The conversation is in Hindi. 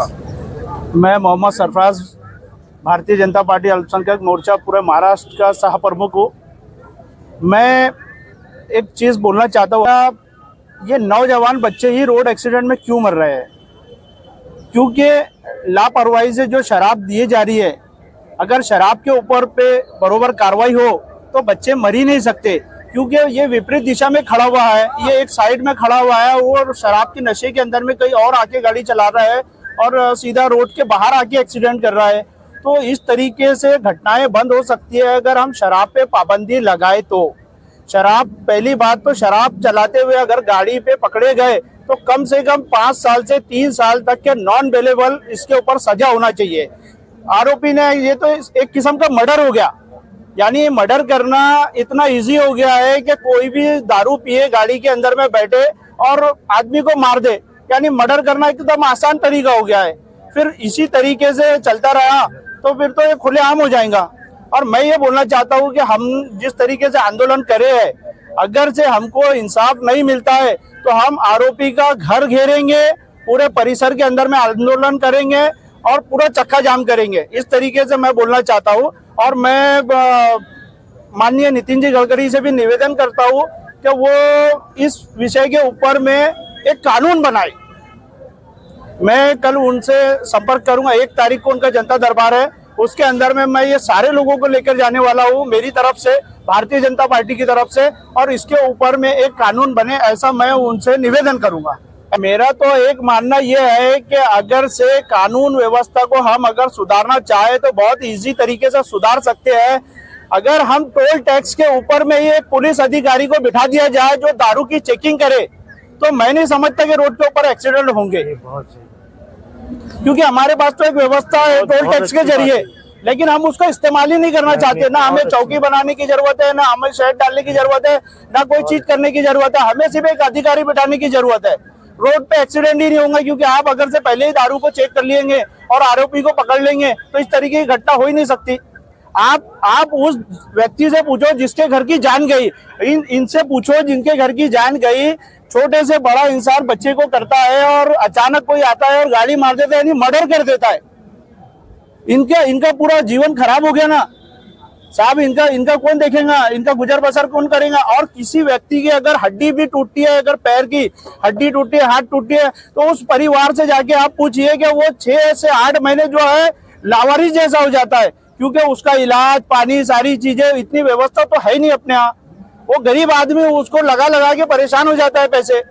मैं मोहम्मद सरफराज, भारतीय जनता पार्टी अल्पसंख्यक मोर्चा पूरे महाराष्ट्र का सह प्रमुख हूँ। मैं एक चीज़ बोलना चाहता हूँ, ये नौजवान बच्चे ही रोड एक्सीडेंट में क्यों मर रहे हैं? क्योंकि लापरवाही से जो शराब दी जा रही है, अगर शराब के ऊपर पे बरोबर कार्रवाई हो तो बच्चे मर ही नहीं सकते। क्योंकि ये विपरीत दिशा में खड़ा हुआ है, ये एक साइड में खड़ा हुआ है और शराब के नशे के अंदर में कहीं और आके गाड़ी चला रहा है और सीधा रोड के बाहर आके एक्सीडेंट कर रहा है। तो इस तरीके से घटनाएं बंद हो सकती है अगर हम शराब पे पाबंदी लगाए तो। शराब, पहली बात तो शराब चलाते हुए अगर गाड़ी पे पकड़े गए तो कम से कम 5 साल से 3 साल तक के नॉन बेलेबल इसके ऊपर सजा होना चाहिए। आरोपी ने, ये तो एक किस्म का मर्डर हो गया, यानी मर्डर करना इतना इजी हो गया है कि कोई भी दारू पिए गाड़ी के अंदर में बैठे और आदमी को मार दे, यानी मर्डर करना एकदम आसान तरीका हो गया है। फिर इसी तरीके से चलता रहा तो फिर तो ये खुलेआम हो जाएगा। और मैं ये बोलना चाहता हूँ कि हम जिस तरीके से आंदोलन करे हैं, अगर से हमको इंसाफ नहीं मिलता है तो हम आरोपी का घर घेरेंगे, पूरे परिसर के अंदर में आंदोलन करेंगे और पूरा चक्का जाम करेंगे। इस तरीके से मैं बोलना चाहता हूँ। और मैं माननीय नितिन जी गडकरी से भी निवेदन करता हूँ कि वो इस विषय के ऊपर में एक कानून बनाए। मैं कल उनसे संपर्क करूंगा, 1 तारीख को उनका जनता दरबार है, उसके अंदर में मैं ये सारे लोगों को लेकर जाने वाला हूँ, मेरी तरफ से, भारतीय जनता पार्टी की तरफ से, और इसके ऊपर में एक कानून बने, ऐसा मैं उनसे निवेदन करूंगा। मेरा तो एक मानना यह है कि अगर से कानून व्यवस्था को हम अगर सुधारना चाहे तो बहुत इजी तरीके से सुधार सकते हैं। अगर हम टोल टैक्स के ऊपर में ही एक पुलिस अधिकारी को बिठा दिया जाए जो दारू की चेकिंग करे, तो मैं नहीं समझता कि रोड के ऊपर एक्सीडेंट होंगे। क्योंकि हमारे पास तो एक व्यवस्था है टोल टैक्स के जरिए, लेकिन हम उसका इस्तेमाल ही नहीं करना चाहते। ना हमें चौकी बनाने की जरूरत है, ना हमें शेड डालने की जरूरत है, ना कोई चीज करने की जरूरत है, हमें सिर्फ एक अधिकारी बिठाने की जरूरत है। रोड पे एक्सीडेंट ही नहीं होंगे, क्योंकि आप अगर से पहले ही दारू को चेक कर लेंगे और आरोपी को पकड़ लेंगे तो इस तरीके की घटना हो ही नहीं सकती। आप उस व्यक्ति से पूछो जिसके घर की जान गई, इनसे पूछो जिनके घर की जान गई। छोटे से बड़ा इंसान बच्चे को करता है और अचानक कोई आता है और गाड़ी मार देता है, यानी मर्डर कर देता है। इनका पूरा जीवन खराब हो गया ना साहब। इनका कौन देखेगा, इनका गुजर बसर कौन करेगा? और किसी व्यक्ति की अगर हड्डी भी टूटती है, अगर पैर की हड्डी टूटी है, हाथ टूटी है, तो उस परिवार से जाके आप पूछिए कि वो 6 से 8 महीने जो है लावारिस जैसा हो जाता है, क्योंकि उसका इलाज पानी सारी चीजें, इतनी व्यवस्था तो है नहीं अपने यहाँ। वो गरीब आदमी उसको लगा लगा के परेशान हो जाता है पैसे।